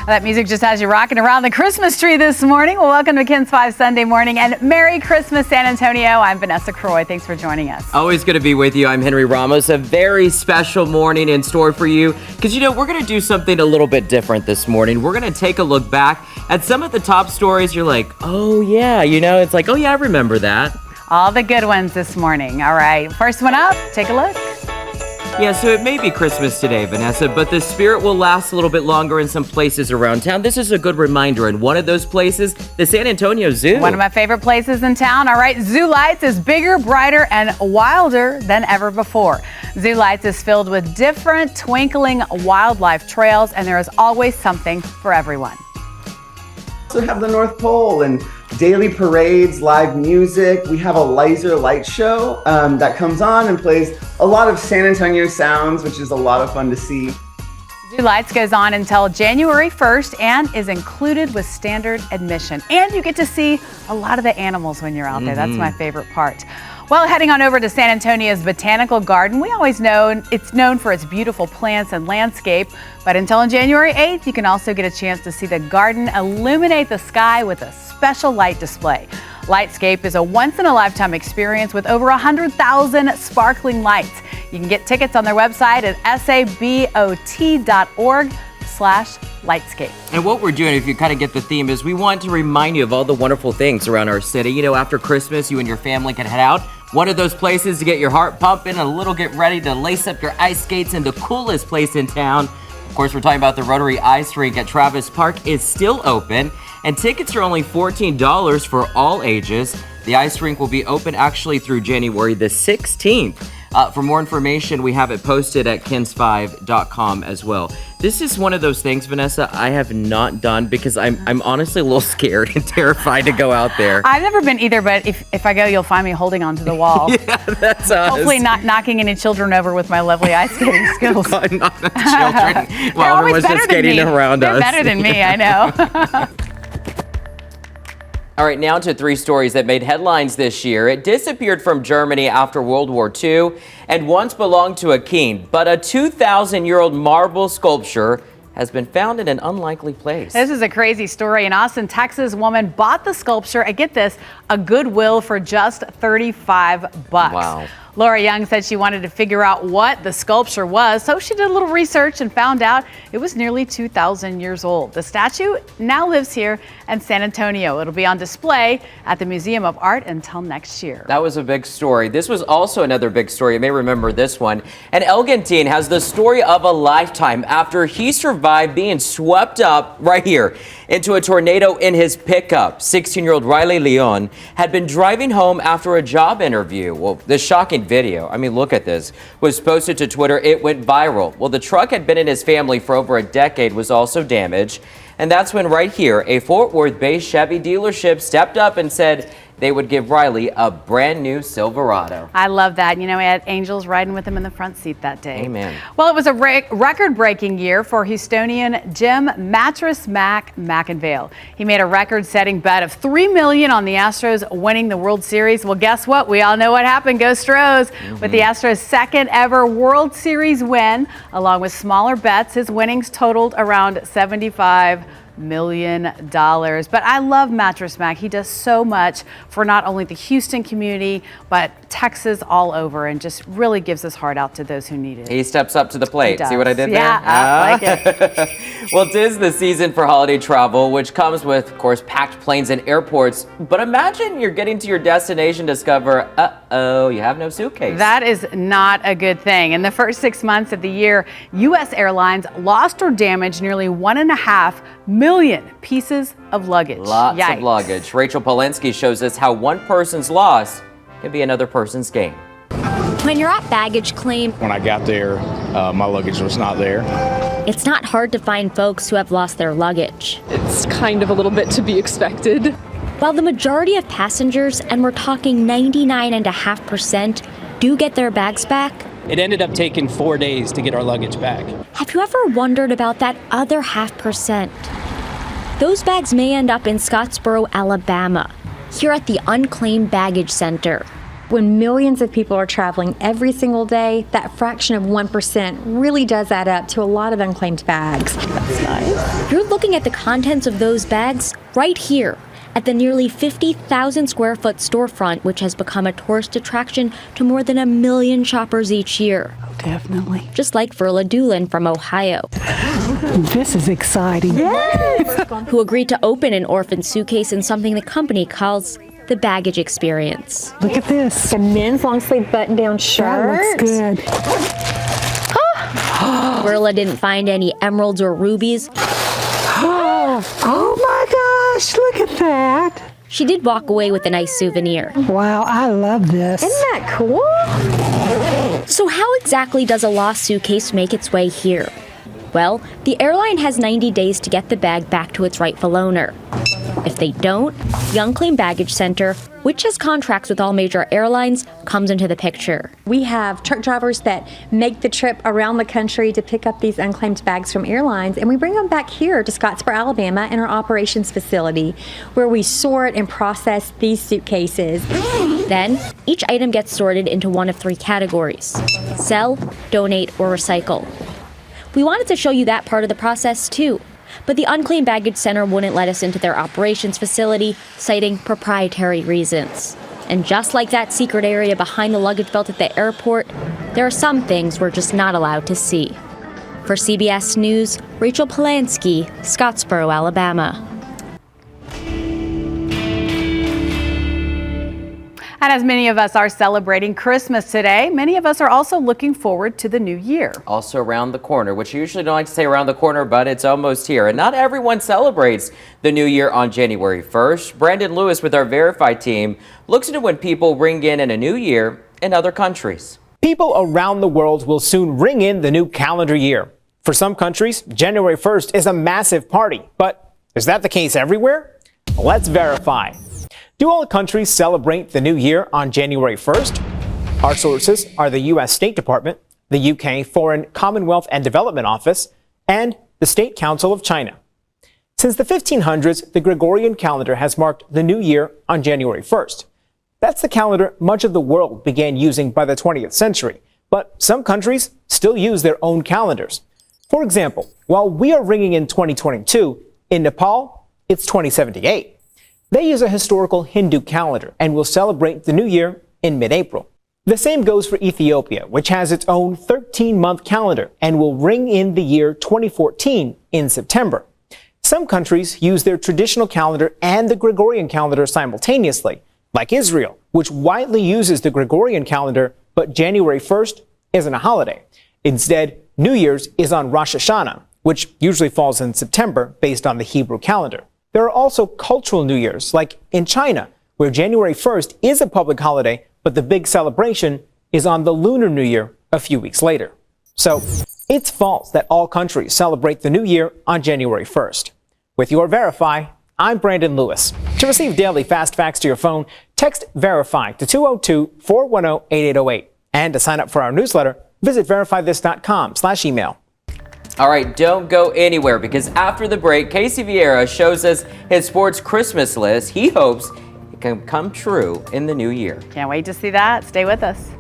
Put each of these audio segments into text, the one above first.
That music just has you rocking around the Christmas tree this morning. Well, welcome to KENS 5 Sunday morning and Merry Christmas, San Antonio. I'm Vanessa Croy. Thanks for joining us. Always good to be with you. I'm Henry Ramos. A very special morning in store for you because, we're going to do something a little bit different this morning. We're going to take a look back at some of the top stories. You're like, oh, yeah, it's like, oh, yeah, I remember that. All the good ones this morning. All right, first one up, take a look. Yeah, so it may be Christmas today, Vanessa, but the spirit will last a little bit longer in some places around town. This is a good reminder, and one of those places, the San Antonio Zoo. One of my favorite places in town. All right, Zoo Lights is bigger, brighter, and wilder than ever before. Zoo Lights is filled with different twinkling wildlife trails, and there is always something for everyone. We also have the North Pole and daily parades, live music. We have a laser light show that comes on and plays a lot of San Antonio sounds, which is a lot of fun to see. Zoo Lights goes on until January 1st and is included with standard admission. And you get to see a lot of the animals when you're out there. That's my favorite part. Well, heading on over to San Antonio's Botanical Garden, we always know it's known for its beautiful plants and landscape, but until on January 8th, you can also get a chance to see the garden illuminate the sky with a special light display. Lightscape is a once-in-a-lifetime experience with over 100,000 sparkling lights. You can get tickets on their website at sabot.org/lightscape. And what we're doing, if you kind of get the theme, is we want to remind you of all the wonderful things around our city. After Christmas, you and your family can head out. One of those places to get your heart pumping, a little get ready to lace up your ice skates in the coolest place in town. Of course, we're talking about the Rotary Ice Rink at Travis Park is still open, and tickets are only $14 for all ages. The ice rink will be open actually through January the 16th. For more information, we have it posted at kens5.com as well. This is one of those things, Vanessa, I have not done because I'm honestly a little scared and terrified to go out there. I've never been either, but if I go, you'll find me holding onto the wall. Yeah, that's us. Hopefully not knocking any children over with my lovely ice skating skills. Not the children while everyone's just skating around us. They're better than me, I know. All right, now to three stories that made headlines this year. It disappeared from Germany after World War II and once belonged to a king, but a 2,000-year-old marble sculpture has been found in an unlikely place. This is a crazy story. An Austin, Texas woman bought the sculpture, and get this, a Goodwill for just $35. Wow. Laura Young said she wanted to figure out what the sculpture was, so she did a little research and found out it was nearly 2,000 years old. The statue now lives here in San Antonio. It'll be on display at the Museum of Art until next year. That was a big story. This was also another big story. You may remember this one. An Elgin teen has the story of a lifetime after he survived being swept up right here into a tornado in his pickup. 16-year-old Riley Leon had been driving home after a job interview. Well, this shocking video, look at this, was posted to Twitter. It went viral. Well, the truck had been in his family for over a decade, was also damaged. And that's when right here, a Fort Worth-based Chevy dealership stepped up and said they would give Riley a brand new Silverado. I love that. We had angels riding with him in the front seat that day. Amen. Well, it was a record-breaking year for Houstonian Jim Mattress Mac McIngvale. He made a record-setting bet of $3 million on the Astros winning the World Series. Well, guess what? We all know what happened. Go Stros. With the Astros' second ever World Series win, along with smaller bets, his winnings totaled around $75 million. But I love Mattress Mac. He does so much for not only the Houston community, but Texas all over, and just really gives his heart out to those who need it. He steps up to the plate. See what I did there? Yeah, I like it. Well, 'tis the season for holiday travel, which comes with, of course, packed planes and airports. But imagine you're getting to your destination, discover, you have no suitcase. That is not a good thing. In the first 6 months of the year, U.S. airlines lost or damaged nearly 1.5 million pieces of luggage. Lots of luggage. Rachel Polinsky shows us how one person's loss can be another person's gain. When you're at baggage claim, when I got there, my luggage was not there. It's not hard to find folks who have lost their luggage. It's kind of a little bit to be expected. While the majority of passengers, and we're talking 99.5%, do get their bags back, it ended up taking 4 days to get our luggage back. Have you ever wondered about that other 0.5%? Those bags may end up in Scottsboro, Alabama, here at the Unclaimed Baggage Center. When millions of people are traveling every single day, that fraction of 1% really does add up to a lot of unclaimed bags. That's nice. You're looking at the contents of those bags right here at the nearly 50,000 square foot storefront, which has become a tourist attraction to more than 1 million shoppers each year. Definitely. Just like Verla Doolin from Ohio. This is exciting. Yes! Who agreed to open an orphan suitcase in something the company calls the baggage experience. Look at this. A men's long sleeve button down shirt. That looks good. Verla didn't find any emeralds or rubies. Oh my gosh, look at that. She did walk away with a nice souvenir. Wow, I love this. Isn't that cool? So how exactly does a lost suitcase make its way here? Well, the airline has 90 days to get the bag back to its rightful owner. If they don't, the Unclaimed Baggage Center, which has contracts with all major airlines, comes into the picture. We have truck drivers that make the trip around the country to pick up these unclaimed bags from airlines, and we bring them back here to Scottsboro, Alabama, in our operations facility, where we sort and process these suitcases. Then, each item gets sorted into one of 3 categories: sell, donate, or recycle. We wanted to show you that part of the process too, but the Unclaimed Baggage Center wouldn't let us into their operations facility, citing proprietary reasons. And just like that secret area behind the luggage belt at the airport, there are some things we're just not allowed to see. For CBS News, Rachel Polanski, Scottsboro, Alabama. And as many of us are celebrating Christmas today, many of us are also looking forward to the new year. Also around the corner, which you usually don't like to say around the corner, but it's almost here. And not everyone celebrates the new year on January 1st. Brandon Lewis with our Verify team looks into when people ring in a new year in other countries. People around the world will soon ring in the new calendar year. For some countries, January 1st is a massive party. But is that the case everywhere? Let's verify. Do all countries celebrate the new year on January 1st? Our sources are the U.S. State Department, the UK Foreign, Commonwealth and Development Office, and the State Council of China. Since the 1500s, the Gregorian calendar has marked the new year on January 1st. That's the calendar much of the world began using by the 20th century, but some countries still use their own calendars. For example, while we are ringing in 2022, in Nepal, it's 2078. They use a historical Hindu calendar and will celebrate the new year in mid-April. The same goes for Ethiopia, which has its own 13-month calendar and will ring in the year 2014 in September. Some countries use their traditional calendar and the Gregorian calendar simultaneously, like Israel, which widely uses the Gregorian calendar, but January 1st isn't a holiday. Instead, New Year's is on Rosh Hashanah, which usually falls in September based on the Hebrew calendar. There are also cultural New Years, like in China, where January 1st is a public holiday, but the big celebration is on the Lunar New Year a few weeks later. So, it's false that all countries celebrate the new year on January 1st. With your Verify, I'm Brandon Lewis. To receive daily fast facts to your phone, text Verify to 202-410-8808. And to sign up for our newsletter, visit verifythis.com/email. All right, don't go anywhere, because after the break, Casey Vieira shows us his sports Christmas list. He hopes it can come true in the new year. Can't wait to see that. Stay with us.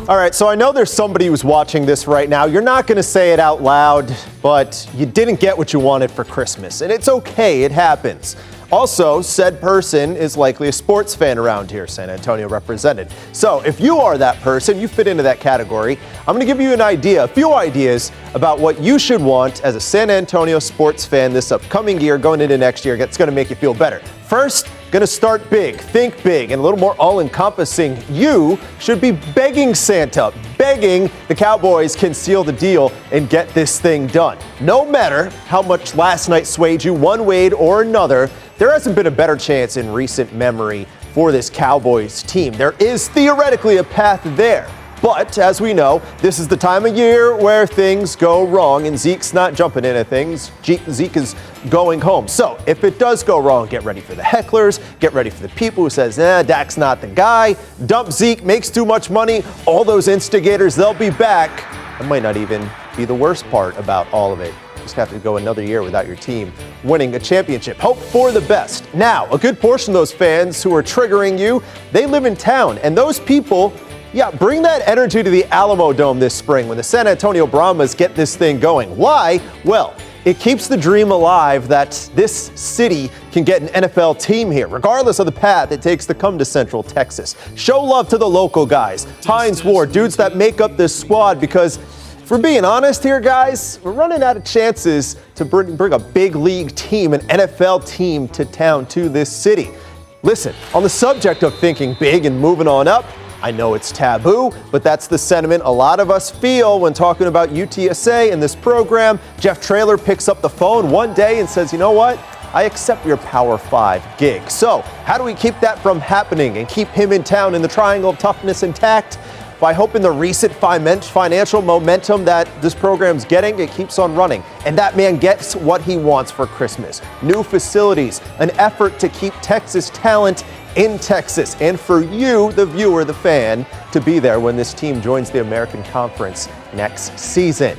All right, so I know there's somebody who's watching this right now. You're not going to say it out loud, but you didn't get what you wanted for Christmas, and it's okay, it happens. Also, said person is likely a sports fan around here, San Antonio represented. So if you are that person, you fit into that category, I'm going to give you a few ideas about what you should want as a San Antonio sports fan this upcoming year, going into next year. It's going to make you feel better. First, going to start big, think big, and a little more all-encompassing. You should be begging Santa, begging the Cowboys can seal the deal and get this thing done. No matter how much last night swayed you one way or another, there hasn't been a better chance in recent memory for this Cowboys team. There is theoretically a path there. But as we know, this is the time of year where things go wrong, and Zeke's not jumping into things. Zeke is going home. So if it does go wrong, get ready for the hecklers, get ready for the people who says, Dak's not the guy, dump Zeke, makes too much money, all those instigators, they'll be back. That might not even be the worst part about all of it. You just have to go another year without your team winning a championship. Hope for the best. Now, a good portion of those fans who are triggering you, they live in town, and those people, yeah, bring that energy to the Alamo Dome this spring when the San Antonio Brahmas get this thing going. Why? Well, it keeps the dream alive that this city can get an NFL team here, regardless of the path it takes to come to Central Texas. Show love to the local guys, Hines Ward, dudes that make up this squad, because if we're being honest here, guys, we're running out of chances to bring a big league team, an NFL team to town, to this city. Listen, on the subject of thinking big and moving on up, I know it's taboo, but that's the sentiment a lot of us feel when talking about UTSA and this program. Jeff Traylor picks up the phone one day and says, you know what? I accept your Power 5 gig. So how do we keep that from happening and keep him in town and the triangle of toughness intact? By hoping the recent financial momentum that this program's getting, it keeps on running. And that man gets what he wants for Christmas. New facilities, an effort to keep Texas talent in Texas, and for you, the viewer, the fan, to be there when this team joins the American Conference next season.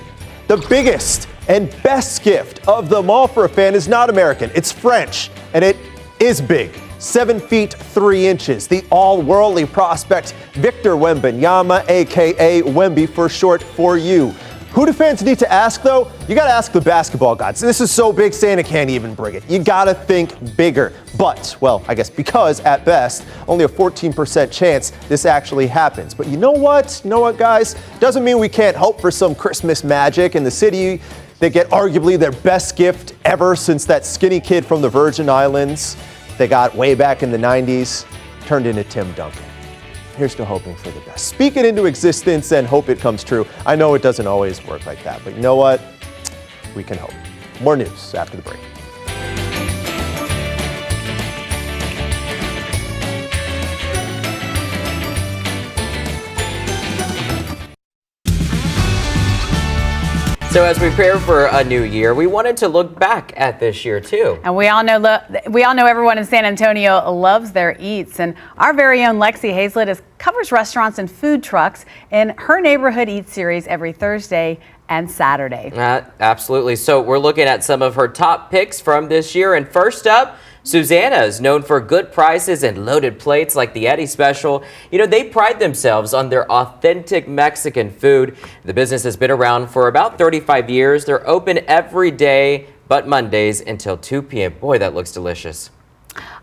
The biggest and best gift of them all for a fan is not American, it's French, and it is big. 7 feet 3 inches, the all-worldly prospect Victor Wembanyama, aka Wemby for short, for you. Who do fans need to ask, though? You got to ask the basketball gods. This is so big, Santa can't even bring it. You got to think bigger. But, well, I guess because, at best, only a 14% chance this actually happens. But you know what? You know what, guys? Doesn't mean we can't hope for some Christmas magic in the city. They get arguably their best gift ever since that skinny kid from the Virgin Islands they got way back in the 90s turned into Tim Duncan. Here's to hoping for the best. Speak it into existence and hope it comes true. I know it doesn't always work like that, but you know what? We can hope. More news after the break. So as we prepare for a new year, we wanted to look back at this year too. And we all know everyone in San Antonio loves their eats, and our very own Lexi Hazlett covers restaurants and food trucks in her Neighborhood Eats series every Thursday and Saturday. Absolutely. So we're looking at some of her top picks from this year, and first up, Susanna is known for good prices and loaded plates like the Eddie Special. You know, they pride themselves on their authentic Mexican food. The business has been around for about 35 years. They're open every day but Mondays until 2 p.m. Boy, that looks delicious.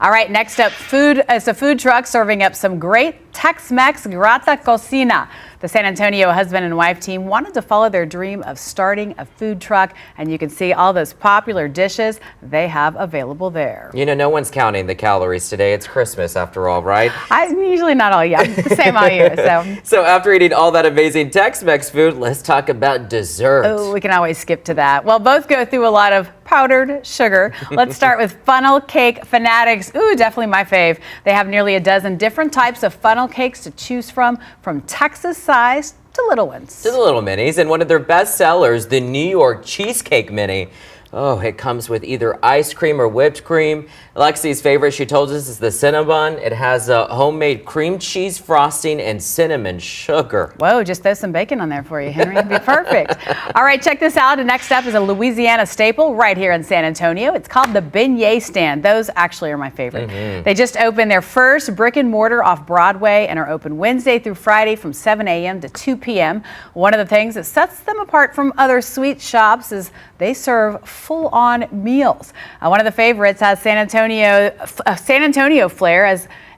All right, next up, it's a food truck serving up some great Tex-Mex Grata Cocina. The San Antonio husband and wife team wanted to follow their dream of starting a food truck, and you can see all those popular dishes they have available there. You know, no one's counting the calories today. It's Christmas after all, right? I'm usually not all year. I'm the same all year. So after eating all that amazing Tex-Mex food, let's talk about dessert. Oh, we can always skip to that. Well, both go through a lot of powdered sugar. Let's start with funnel cake fanatics. Ooh, definitely my fave. They have nearly a dozen different types of funnel cakes to choose from Texas size to little ones. To the little minis, and one of their best sellers, the New York Cheesecake Mini. Oh, it comes with either ice cream or whipped cream. Lexi's favorite, she told us, is the Cinnabon. It has a homemade cream cheese frosting and cinnamon sugar. Whoa, just throw some bacon on there for you, Henry. It'd be perfect. All right, check this out. The next up is a Louisiana staple right here in San Antonio. It's called the Beignet Stand. Those actually are my favorite. They just opened their first brick and mortar off Broadway and are open Wednesday through Friday from 7 a.m. to 2 p.m. One of the things that sets them apart from other sweet shops is they serve full-on meals. One of the favorites has San Antonio flair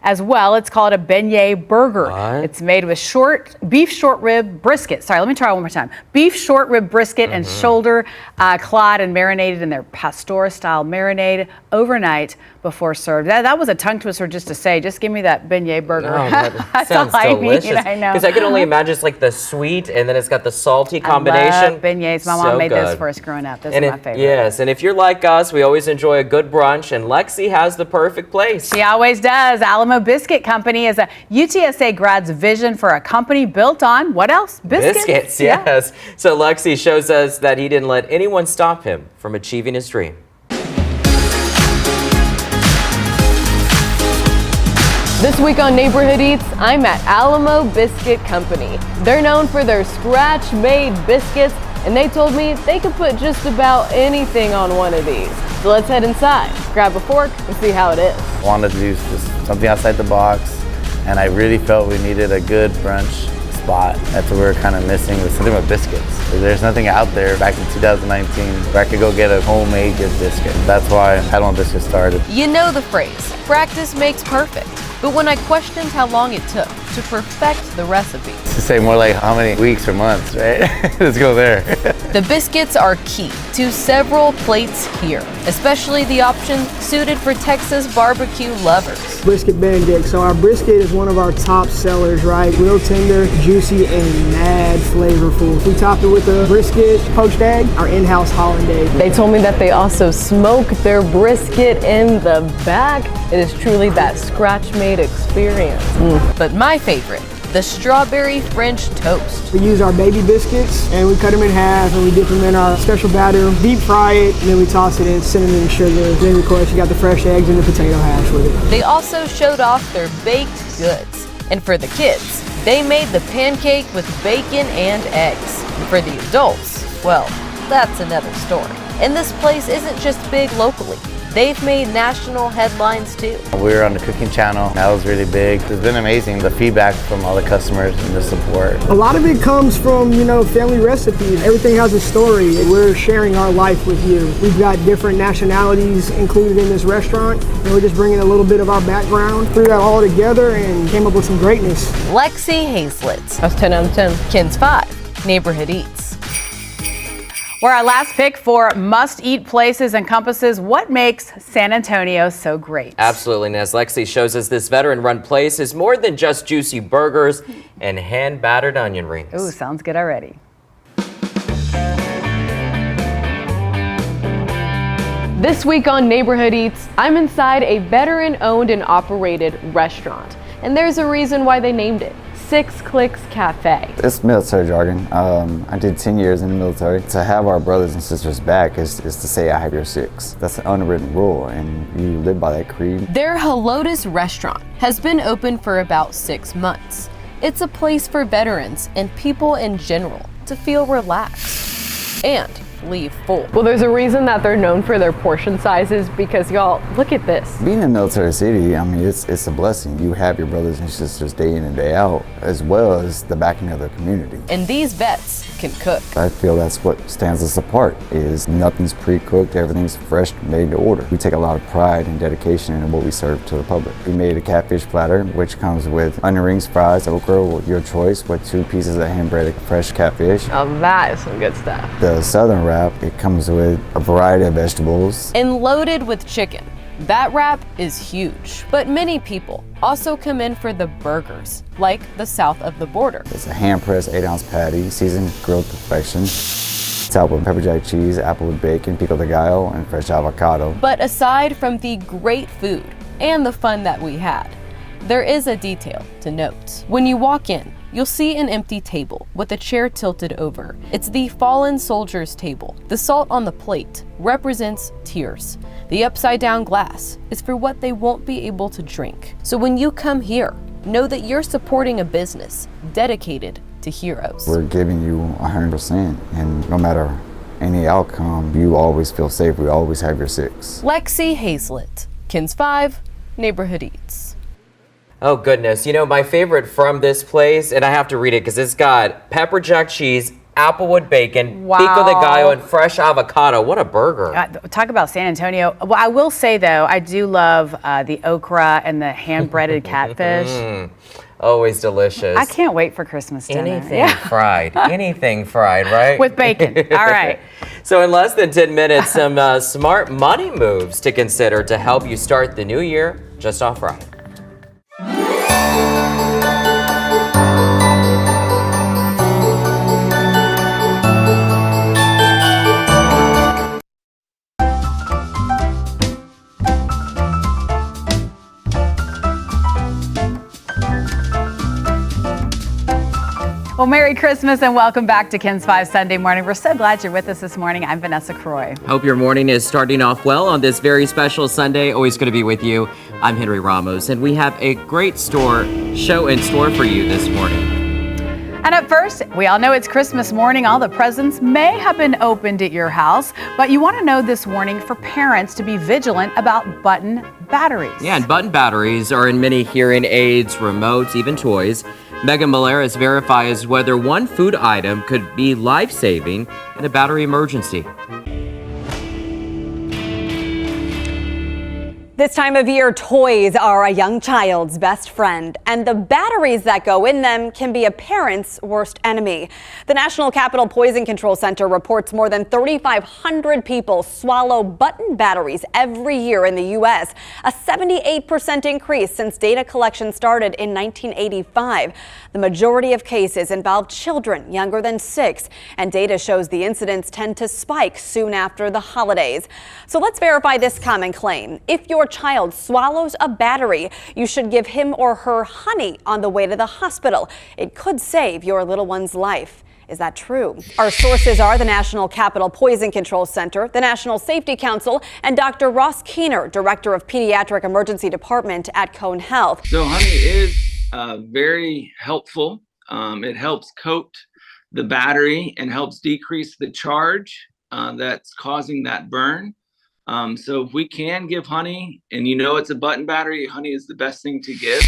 as well. It's called a beignet burger. What? It's made with beef short rib brisket. Sorry, let me try one more time. Beef short rib brisket and shoulder clad and marinated in their pastora style marinade overnight before served. That was a tongue twister just to say, just give me that beignet burger. Oh, that sounds delicious. I know. Because I can only imagine it's like the sweet and then it's got the salty combination. I love beignets. My mom made those for us growing up. Those are my favorite. Yes, and if you're like us, we always enjoy a good brunch, and Lexi has the perfect place. She always does. Alamo Alamo Biscuit Company is a UTSA grad's vision for a company built on what else? Biscuits, yes. So Lexi shows us that he didn't let anyone stop him from achieving his dream. This week on Neighborhood Eats, I'm at Alamo Biscuit Company. They're known for their scratch-made biscuits, and they told me they could put just about anything on one of these. So let's head inside, grab a fork, and see how it is. I wanted to do just something outside the box, and I really felt we needed a good brunch spot. That's what we were kind of missing, was something with biscuits. There's nothing out there back in 2019 where I could go get a homemade good biscuit. That's why Alamo Biscuit started. You know the phrase, practice makes perfect. But when I questioned how long it took to perfect the recipe, To say more like how many weeks or months, right? Let's go there. the biscuits are key to several plates here, especially the option suited for Texas barbecue lovers. Brisket Benedict. So our brisket is one of our top sellers, right? Real tender, juicy, and mad flavorful. We top it with a brisket poached egg, our in-house hollandaise. They told me that they also smoke their brisket in the back. It is truly that scratch-made experience. But my favorite, the strawberry French toast. We use our baby biscuits and we cut them in half and we dip them in our special batter, deep fry it, and then we toss it in cinnamon and sugar. Then of course you got the fresh eggs and the potato hash with it. They also showed off their baked goods. And for the kids, they made the pancake with bacon and eggs. And for the adults, well, that's another story. And this place isn't just big locally. They've made national headlines too. We were on the cooking channel. That was really big. It's been amazing, the feedback from all the customers and the support. A lot of it comes from, family recipes. Everything has a story. We're sharing our life with you. We've got different nationalities included in this restaurant, and we're just bringing a little bit of our background, threw that all together, and came up with some greatness. Lexi Hazlett. That's 10 out of 10. KENS 5, Neighborhood Eats. Where our last pick for must-eat places encompasses what makes San Antonio so great. Absolutely, and as Lexi shows us, this veteran-run place is more than just juicy burgers and hand-battered onion rings. Ooh, sounds good already. This week on Neighborhood Eats, I'm inside a veteran-owned and operated restaurant. And there's a reason why they named it 6 Clicks Cafe. It's military jargon. I did 10 years in the military. To have our brothers and sisters back is to say I have your 6. That's an unwritten rule, and you live by that creed. Their Helotus restaurant has been open for about 6 months. It's a place for veterans and people in general to feel relaxed and leave full. Well, there's a reason that they're known for their portion sizes because y'all, look at this. Being in a military city, I mean, it's a blessing. You have your brothers and sisters day in and day out, as well as the backing of their community. And these vets can cook. I feel that's what stands us apart, is nothing's pre-cooked, everything's fresh, made to order. We take a lot of pride and dedication in what we serve to the public. We made a catfish platter, which comes with onion rings, fries, okra, your choice, with 2 pieces of hand-breaded fresh catfish. Oh, that is some good stuff. The southern wrap, it comes with a variety of vegetables. And loaded with chicken. That wrap is huge, but many people also come in for the burgers, like the south of the border. It's a hand-pressed 8-ounce patty, seasoned grilled to perfection. Topped with pepper jack cheese, apple with bacon, pico de gallo, and fresh avocado. But aside from the great food and the fun that we had, there is a detail to note. When you walk in, you'll see an empty table with a chair tilted over. It's the fallen soldier's table. The salt on the plate represents tears. The upside down glass is for what they won't be able to drink. So when you come here, know that you're supporting a business dedicated to heroes. We're giving you 100%, and no matter any outcome, you always feel safe. We always have your 6. Lexi Hazlett, KENS 5, Neighborhood Eats. Oh goodness, my favorite from this place, and I have to read it because it's got pepper jack cheese, applewood bacon, pico de gallo, and fresh avocado. What a burger. Talk about San Antonio. Well, I will say though, I do love the okra and the hand-breaded catfish. Always delicious. I can't wait for Christmas dinner. Anything fried. Anything fried, right? With bacon. All right. So in less than 10 minutes, some smart money moves to consider to help you start the new year just off right. Well, Merry Christmas and welcome back to KENS 5 Sunday Morning. We're so glad you're with us this morning. I'm Vanessa Croy. Hope your morning is starting off well on this very special Sunday. Always good to be with you. I'm Henry Ramos, and we have a great show in store for you this morning. And up first, we all know it's Christmas morning. All the presents may have been opened at your house, but you want to know this warning for parents to be vigilant about button batteries. Yeah, and button batteries are in many hearing aids, remotes, even toys. Megan Malaris verifies whether one food item could be life-saving in a battery emergency. This time of year, toys are a young child's best friend, and the batteries that go in them can be a parent's worst enemy. The National Capital Poison Control Center reports more than 3,500 people swallow button batteries every year in the U.S., a 78% increase since data collection started in 1985. The majority of cases involve children younger than 6, and data shows the incidents tend to spike soon after the holidays. So let's verify this common claim. If your child swallows a battery, you should give him or her honey on the way to the hospital. It could save your little one's life. Is that true? Our sources are the National Capital Poison Control Center, the National Safety Council, and Dr. Ross Keener, Director of Pediatric Emergency Department at Cone Health. So honey is very helpful. It helps coat the battery and helps decrease the charge that's causing that burn. So if we can give honey, and you know it's a button battery, honey is the best thing to give.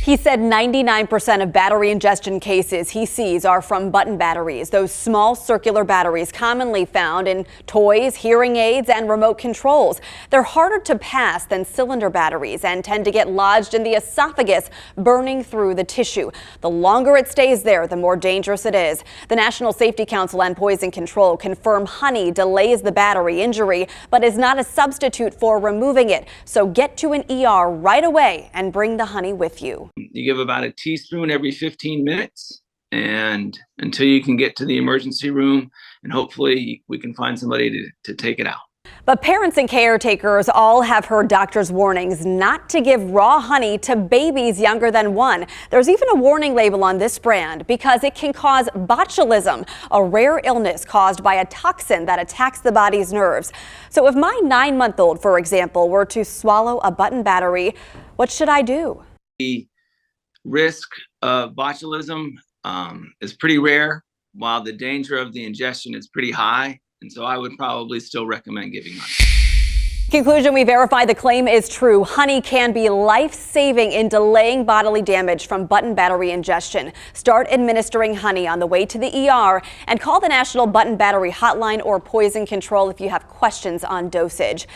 He said 99% of battery ingestion cases he sees are from button batteries, those small circular batteries commonly found in toys, hearing aids, and remote controls. They're harder to pass than cylinder batteries and tend to get lodged in the esophagus, burning through the tissue. The longer it stays there, the more dangerous it is. The National Safety Council and Poison Control confirm honey delays the battery injury, but is not a substitute for removing it. So get to an ER right away and bring the honey with you. You give about a teaspoon every 15 minutes and until you can get to the emergency room, and hopefully we can find somebody to take it out. But parents and caretakers all have heard doctors' warnings not to give raw honey to babies younger than 1. There's even a warning label on this brand because it can cause botulism, a rare illness caused by a toxin that attacks the body's nerves. So if my 9-month-old, for example, were to swallow a button battery, what should I do? The risk of botulism is pretty rare, while the danger of the ingestion is pretty high. And so I would probably still recommend giving honey. Conclusion, we verify the claim is true. Honey can be life-saving in delaying bodily damage from button battery ingestion. Start administering honey on the way to the ER and call the National Button Battery Hotline or Poison Control if you have questions on dosage.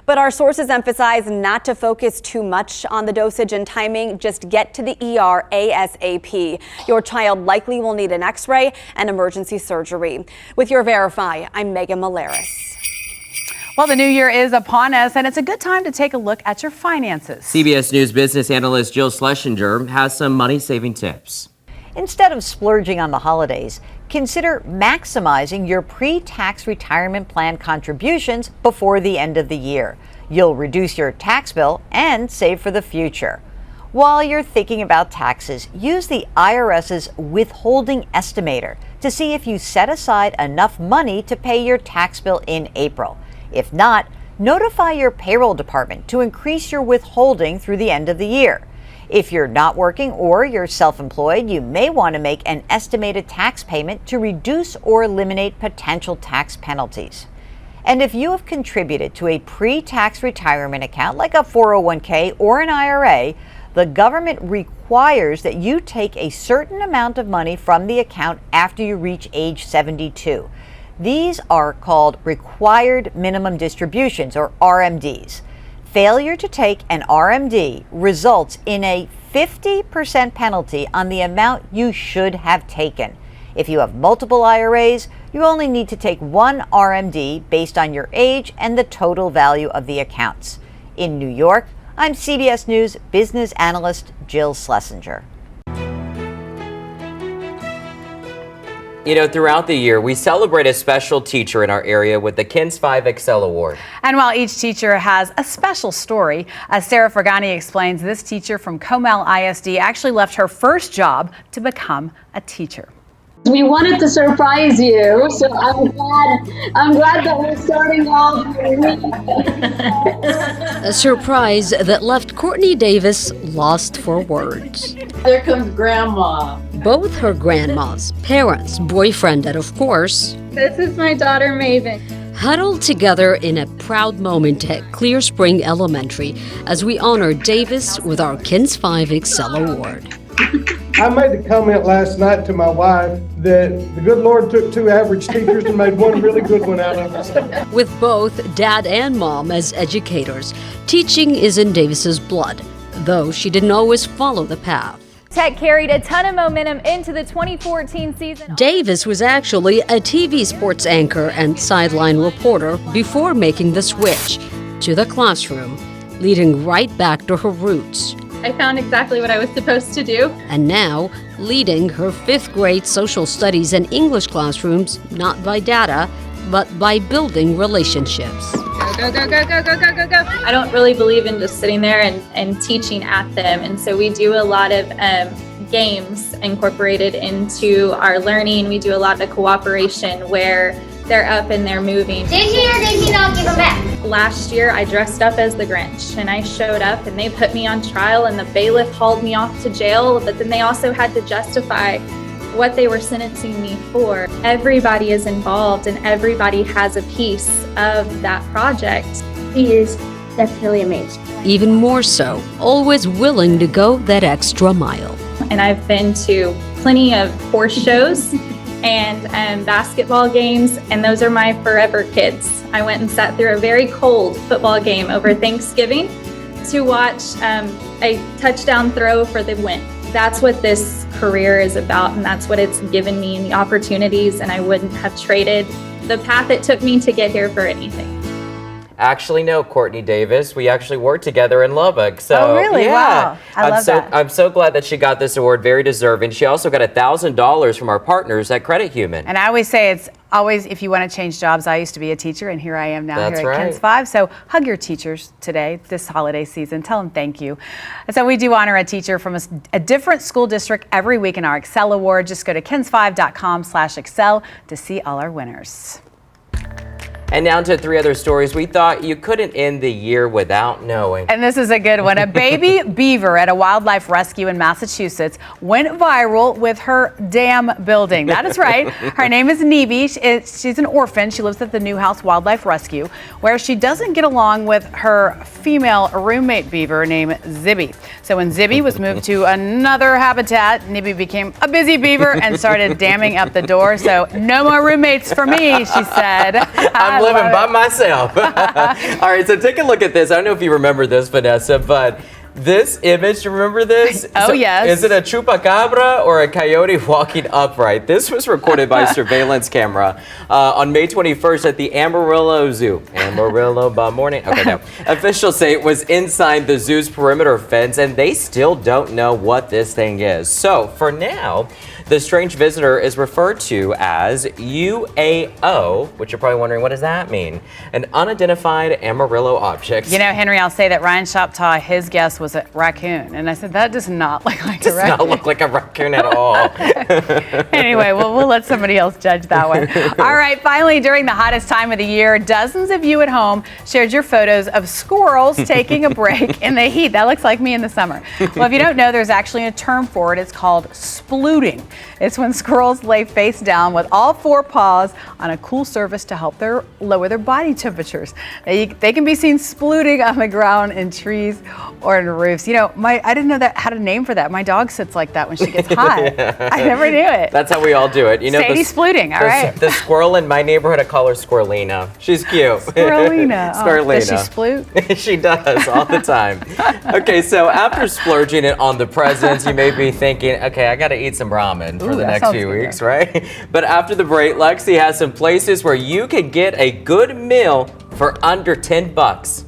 But our sources emphasize not to focus too much on the dosage and timing. Just get to the ER ASAP. Your child likely will need an X-ray and emergency surgery. With your Verify, I'm Megan Malaris. Well, the new year is upon us, and it's a good time to take a look at your finances. CBS News business analyst Jill Schlesinger has some money-saving tips. Instead of splurging on the holidays, consider maximizing your pre-tax retirement plan contributions before the end of the year. You'll reduce your tax bill and save for the future. While you're thinking about taxes, use the IRS's withholding estimator to see if you set aside enough money to pay your tax bill in April. If not, notify your payroll department to increase your withholding through the end of the year. If you're not working or you're self-employed, you may want to make an estimated tax payment to reduce or eliminate potential tax penalties. And if you have contributed to a pre-tax retirement account like a 401k or an IRA, the government requires that you take a certain amount of money from the account after you reach age 72. These are called required minimum distributions, or RMDs. Failure to take an RMD results in a 50% penalty on the amount you should have taken. If you have multiple IRAs, you only need to take one RMD based on your age and the total value of the accounts. In New York, I'm CBS News business analyst Jill Schlesinger. You know, throughout the year, we celebrate a special teacher in our area with the KENS 5 Excel Award. And while each teacher has a special story, as Sarah Fergani explains, this teacher from Comel ISD actually left her first job to become a teacher. We wanted to surprise you, so I'm glad that we're starting off the week. A surprise that left Courtney Davis lost for words. There comes Grandma. Both her grandmas, parents, boyfriend, and of course, This is my daughter Maven. huddled together in a proud moment at Clear Spring Elementary as we honor Davis with our KENS 5 Excel Award. I made the comment last night to my wife that the good Lord took 2 average teachers and made 1 really good one out of us. With both dad and mom as educators, teaching is in Davis's blood, though she didn't always follow the path. Tech carried a ton of momentum into the 2014 season. Davis was actually a TV sports anchor and sideline reporter before making the switch to the classroom, leading right back to her roots. I found exactly what I was supposed to do. And now, leading her 5th grade social studies and English classrooms, not by data, but by building relationships. Go, go, go, go, go, go, go, go. I don't really believe in just sitting there and teaching at them. And so we do a lot of games incorporated into our learning. We do a lot of cooperation where they're up and they're moving. Did he or did he not give him back? Last year, I dressed up as the Grinch and I showed up and they put me on trial and the bailiff hauled me off to jail, but then they also had to justify what they were sentencing me for. Everybody is involved and everybody has a piece of that project. He is definitely amazing. Even more so, always willing to go that extra mile. And I've been to plenty of horse shows and basketball games, and those are my forever kids. I went and sat through a very cold football game over Thanksgiving to watch a touchdown throw for the win. That's what this career is about, and that's what it's given me, and the opportunities, and I wouldn't have traded the path it took me to get here for anything. Actually, no, Courtney Davis. We actually worked together in Lubbock. So, Oh, really? Yeah. Wow. I love that. I'm so glad that she got this award. Very deserving. She also got $1,000 from our partners at Credit Human. And I always say it's always, if you want to change jobs, I used to be a teacher and here I am now That's here at right. KENS 5. So hug your teachers today, this holiday season. Tell them thank you. And so we do honor a teacher from a different school district every week in our Excel Award. Just go to kens5.com/excel to see all our winners. And now to 3 other stories we thought you couldn't end the year without knowing. And this is a good one. A baby beaver at a wildlife rescue in Massachusetts went viral with her dam building. That is right. Her name is Nevi. She's an orphan. She lives at the Newhouse Wildlife Rescue, where she doesn't get along with her female roommate beaver named Zibby. So when Zibby was moved to another habitat, Nevi became a busy beaver and started damming up the door. So no more roommates for me, she said. I'm living by myself. All right, so take a look at this. I don't know if you remember this, Vanessa, but this image, you remember this? Oh, yes. Is it a chupacabra or a coyote walking upright? This was recorded by a surveillance camera on May 21st at the Amarillo Zoo. Amarillo by morning. Okay, no. Officials say it was inside the zoo's perimeter fence, and they still don't know what this thing is. So, for now, the strange visitor is referred to as UAO, which you're probably wondering, what does that mean? An unidentified Amarillo object. You know, Henry, I'll say that Ryan Shoptaw, his guess was a raccoon. And I said, that does not look like a Does raccoon. not look like a raccoon at all. Anyway, we'll let somebody else judge that one. All right, finally, during the hottest time of the year, dozens of you at home shared your photos of squirrels taking a break in the heat. That looks like me in the summer. Well, if you don't know, there's actually a term for it. It's called splooting. It's when squirrels lay face down with all 4 paws on a cool surface to help lower their body temperatures. They can be seen splooting on the ground in trees or in roofs. You know, I didn't know that had a name for that. My dog sits like that when she gets hot. I never knew it. That's how we all do it. You know, Sadie splooting, all right. The squirrel in my neighborhood, I call her Squirrelina. She's cute. Squirrelina. Oh, Squirrelina. does she sploot? She does, all the time. Okay, so after splurging it on the presents, you may be thinking, okay, I got to eat some ramen for the next few weeks, right? But after the break, Lexi has some places where you can get a good meal for under $10.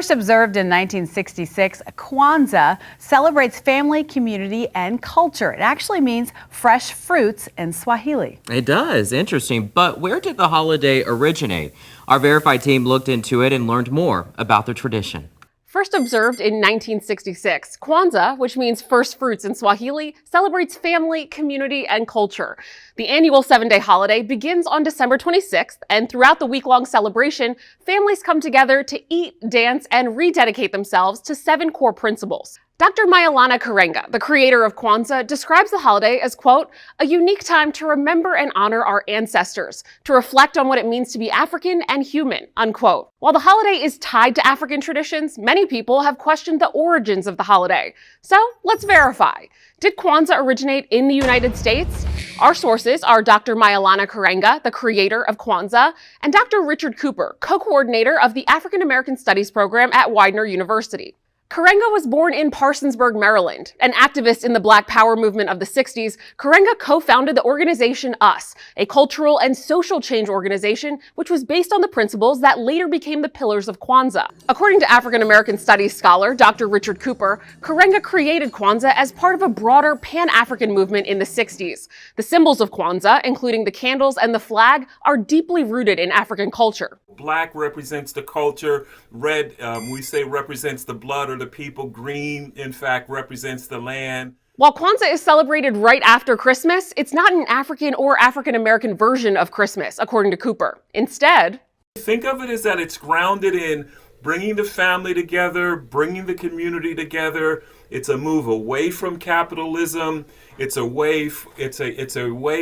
First observed in 1966, Kwanzaa celebrates family, community, and culture. It actually means fresh fruits in Swahili. It does. Interesting. But where did the holiday originate? Our Verified team looked into it and learned more about the tradition. First observed in 1966, Kwanzaa, which means first fruits in Swahili, celebrates family, community, and culture. The annual 7-day holiday begins on December 26th, and throughout the week-long celebration, families come together to eat, dance, and rededicate themselves to 7 core principles. Dr. Mayalana Karenga, the creator of Kwanzaa, describes the holiday as, quote, a unique time to remember and honor our ancestors, to reflect on what it means to be African and human, unquote. While the holiday is tied to African traditions, many people have questioned the origins of the holiday. So let's verify. Did Kwanzaa originate in the United States? Our sources are Dr. Mayalana Karenga, the creator of Kwanzaa, and Dr. Richard Cooper, co-coordinator of the African American Studies program at Widener University. Karenga was born in Parsonsburg, Maryland. An activist in the Black Power movement of the 60s, Karenga co-founded the organization US, a cultural and social change organization which was based on the principles that later became the pillars of Kwanzaa. According to African American Studies scholar Dr. Richard Cooper, Karenga created Kwanzaa as part of a broader Pan-African movement in the 60s. The symbols of Kwanzaa, including the candles and the flag, are deeply rooted in African culture. Black represents the culture, red we say represents the blood or the people, green in fact represents the land. While Kwanzaa is celebrated right after Christmas, it's not an African or African American version of Christmas, according to Cooper. Instead, think of it as that it's grounded in bringing the family together, bringing the community together. It's a move away from capitalism. It's a way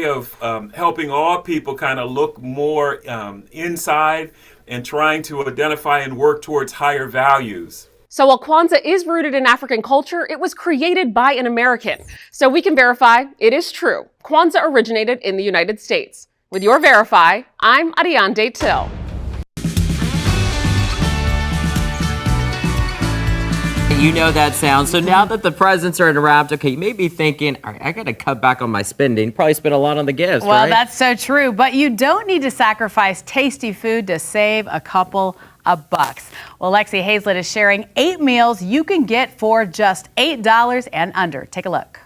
of helping all people kind of look more inside and trying to identify and work towards higher values. So while Kwanzaa is rooted in African culture, it was created by an American. So we can verify it is true. Kwanzaa originated in the United States. With your Verify, I'm Ariande Till. You know that sound. So now that the presents are unwrapped, okay, you may be thinking, all right, I got to cut back on my spending. Probably spent a lot on the gifts, Well, right? that's so true. But you don't need to sacrifice tasty food to save a couple of bucks. Well, Lexi Hazlett is sharing 8 meals you can get for just $8 and under. Take a look.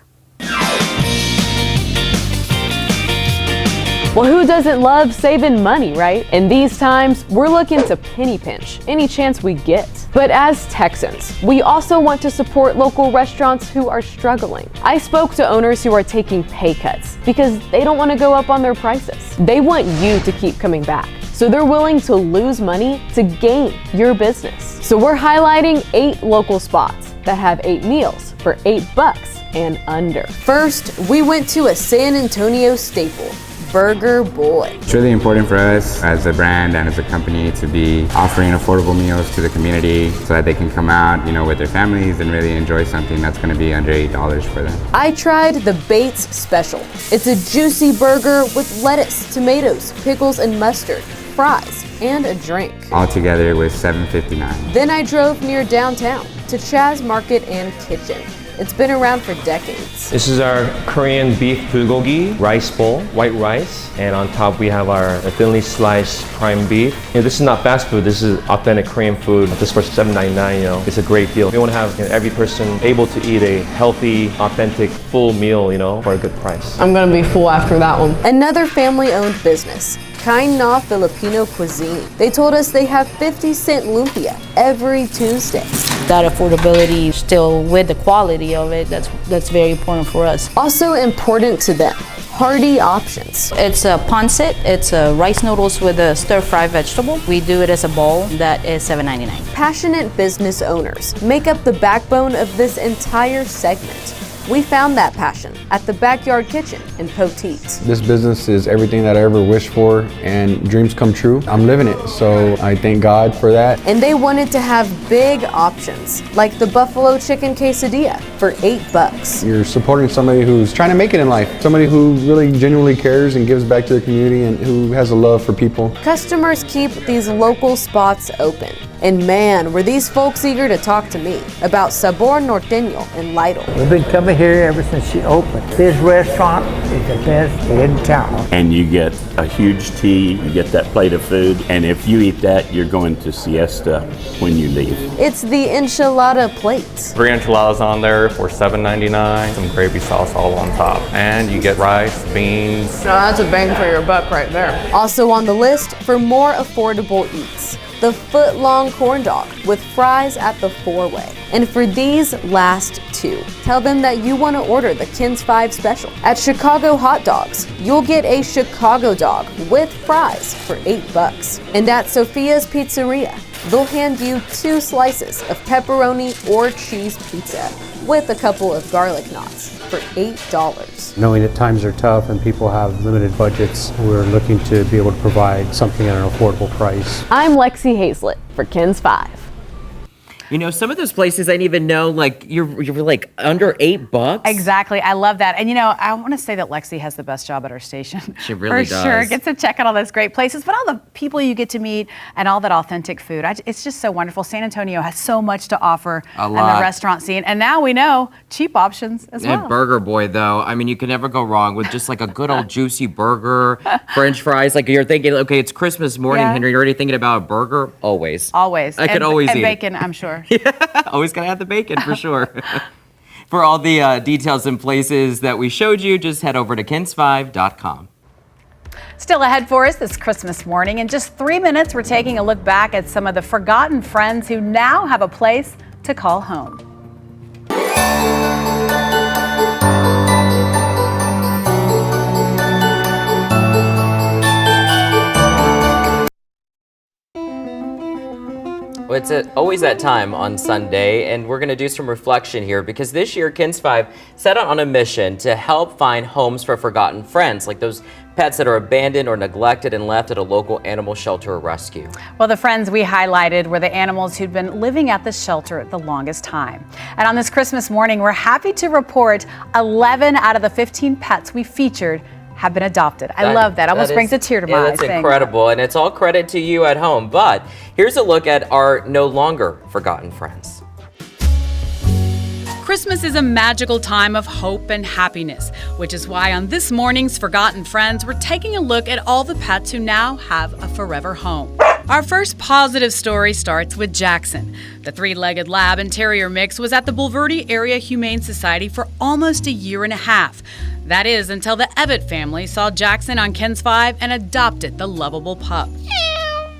Well, who doesn't love saving money, right? In these times, we're looking to penny pinch any chance we get. But as Texans, we also want to support local restaurants who are struggling. I spoke to owners who are taking pay cuts because they don't want to go up on their prices. They want you to keep coming back. So they're willing to lose money to gain your business. So we're highlighting 8 local spots that have 8 meals for $8 and under. First, we went to a San Antonio staple, Burger Boy. It's really important for us as a brand and as a company to be offering affordable meals to the community so that they can come out, with their families and really enjoy something that's going to be under $8 for them. I tried the Bates Special. It's a juicy burger with lettuce, tomatoes, pickles, and mustard, fries, and a drink. All together was $7.59. Then I drove near downtown to Chaz Market and Kitchen. It's been around for decades. This is our Korean beef bulgogi rice bowl, white rice, and on top we have our thinly sliced prime beef. This is not fast food, this is authentic Korean food. Just for $7.99, it's a great deal. We want to have every person able to eat a healthy, authentic, full meal, for a good price. I'm gonna be full after that one. Another family-owned business, Kain Na Filipino Cuisine. They told us they have 50-cent lumpia every Tuesday. That affordability still with the quality of it, that's very important for us. Also important to them, hearty options. It's a pancit, it's rice noodles with a stir-fry vegetable. We do it as a bowl, that is $7.99. Passionate business owners make up the backbone of this entire segment. We found that passion at the Backyard Kitchen in Poteet. This business is everything that I ever wished for, and dreams come true. I'm living it, so I thank God for that. And they wanted to have big options, like the buffalo chicken quesadilla for $8. You're supporting somebody who's trying to make it in life, somebody who really genuinely cares and gives back to the community and who has a love for people. Customers keep these local spots open. And man, were these folks eager to talk to me about Sabor Norteño in Lytle. We've been coming here ever since she opened. This restaurant is the best in town. And you get a huge tea, you get that plate of food, and if you eat that, you're going to siesta when you leave. It's the enchilada plate. 3 enchiladas on there for $7.99, some gravy sauce all on top. And you get rice, beans. No, that's a bang for your buck right there. Also on the list for more affordable eats, the foot-long corn dog with fries at the 4-way. And for these last two, tell them that you want to order the KENS 5 special. At Chicago Hot Dogs, you'll get a Chicago dog with fries for $8. And at Sophia's Pizzeria, they'll hand you 2 slices of pepperoni or cheese pizza with a couple of garlic knots for $8. Knowing that times are tough and people have limited budgets, we're looking to be able to provide something at an affordable price. I'm Lexi Hazlett for KENS 5. You know, some of those places I didn't even know, like, you're like under $8. Exactly. I love that. And, you know, I want to say that Lexi has the best job at our station. She really For does. sure. Gets to check out all those great places, but all the people you get to meet and all that authentic food. It's just so wonderful. San Antonio has so much to offer in the restaurant scene. And now we know cheap options as well. And Burger Boy, though, I mean, you can never go wrong with just like a good old juicy burger, French fries. Like you're thinking, okay, it's Christmas morning, Henry. You're already thinking about a burger? Always. Always. I could always eat bacon, I'm sure. Always gotta have the bacon for sure. For all the details and places that we showed you, just head over to KENS5.com. Still ahead for us this Christmas morning. In just 3 minutes, we're taking a look back at some of the forgotten friends who now have a place to call home. Well, it's always that time on Sunday, and we're going to do some reflection here because this year, KENS 5 set out on a mission to help find homes for forgotten friends, like those pets that are abandoned or neglected and left at a local animal shelter or rescue. Well, the friends we highlighted were the animals who'd been living at the shelter the longest time. And on this Christmas morning, we're happy to report 11 out of the 15 pets we featured have been adopted. I love that. Almost brings a tear to my eyes. That's incredible, and it's all credit to you at home. But here's a look at our no longer forgotten friends. Christmas is a magical time of hope and happiness, which is why on this morning's Forgotten Friends, we're taking a look at all the pets who now have a forever home. Our first positive story starts with Jackson. The 3-legged lab and terrier mix was at the Bulverde Area Humane Society for almost a year and a half. That is, until the Evatt family saw Jackson on KENS 5 and adopted the lovable pup.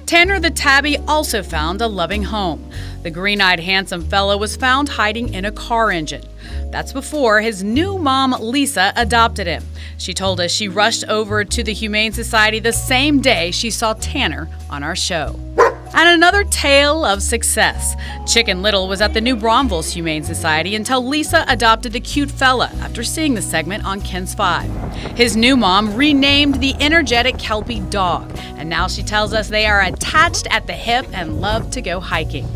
Tanner the tabby also found a loving home. The green-eyed handsome fellow was found hiding in a car engine. That's before his new mom, Lisa, adopted him. She told us she rushed over to the Humane Society the same day she saw Tanner on our show. And another tale of success. Chicken Little was at the New Braunfels Humane Society until Lisa adopted the cute fella after seeing the segment on KENS 5. His new mom renamed the energetic Kelpie dog, and now she tells us they are attached at the hip and love to go hiking.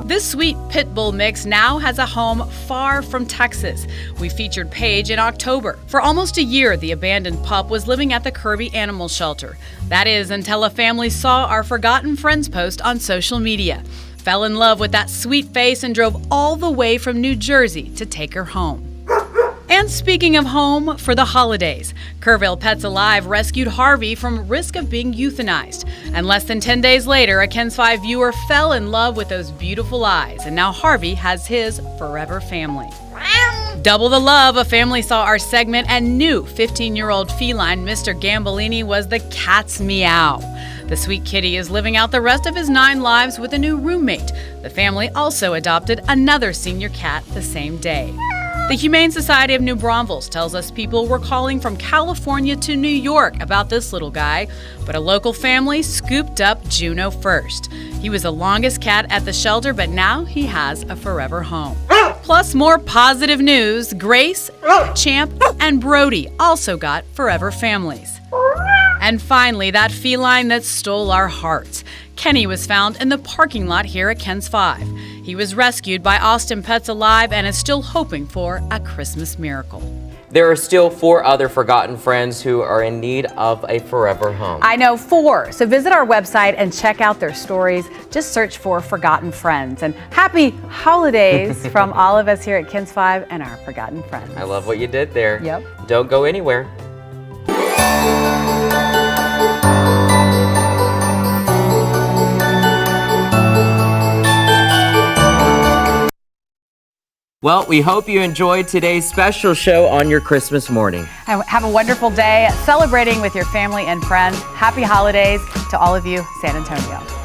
This sweet pit bull mix now has a home far from Texas. We featured Paige in October. For almost a year, the abandoned pup was living at the Kirby Animal Shelter. That is, until a family saw our Forgotten Friends post on social media, fell in love with that sweet face, and drove all the way from New Jersey to take her home. And speaking of home, for the holidays, Kerrville Pets Alive rescued Harvey from risk of being euthanized. And less than 10 days later, a KENS 5 viewer fell in love with those beautiful eyes, and now Harvey has his forever family. Double the love, a family saw our segment and knew 15-year-old feline Mr. Gambolini was the cat's meow. The sweet kitty is living out the rest of his 9 lives with a new roommate. The family also adopted another senior cat the same day. The Humane Society of New Braunfels tells us people were calling from California to New York about this little guy, but a local family scooped up Juno first. He was the longest cat at the shelter, but now he has a forever home. Plus more positive news, Grace, Champ, and Brody also got forever families. And finally, that feline that stole our hearts. Kenny was found in the parking lot here at KENS 5. He was rescued by Austin Pets Alive and is still hoping for a Christmas miracle. there are still 4 other forgotten friends who are in need of a forever home. I know 4. So visit our website and check out their stories. Just search for Forgotten Friends. And happy holidays from all of us here at KENS 5 and our Forgotten Friends. I love what you did there. Yep. Don't go anywhere. Well, we hope you enjoyed today's special show on your Christmas morning. And have a wonderful day celebrating with your family and friends. Happy holidays to all of you, San Antonio.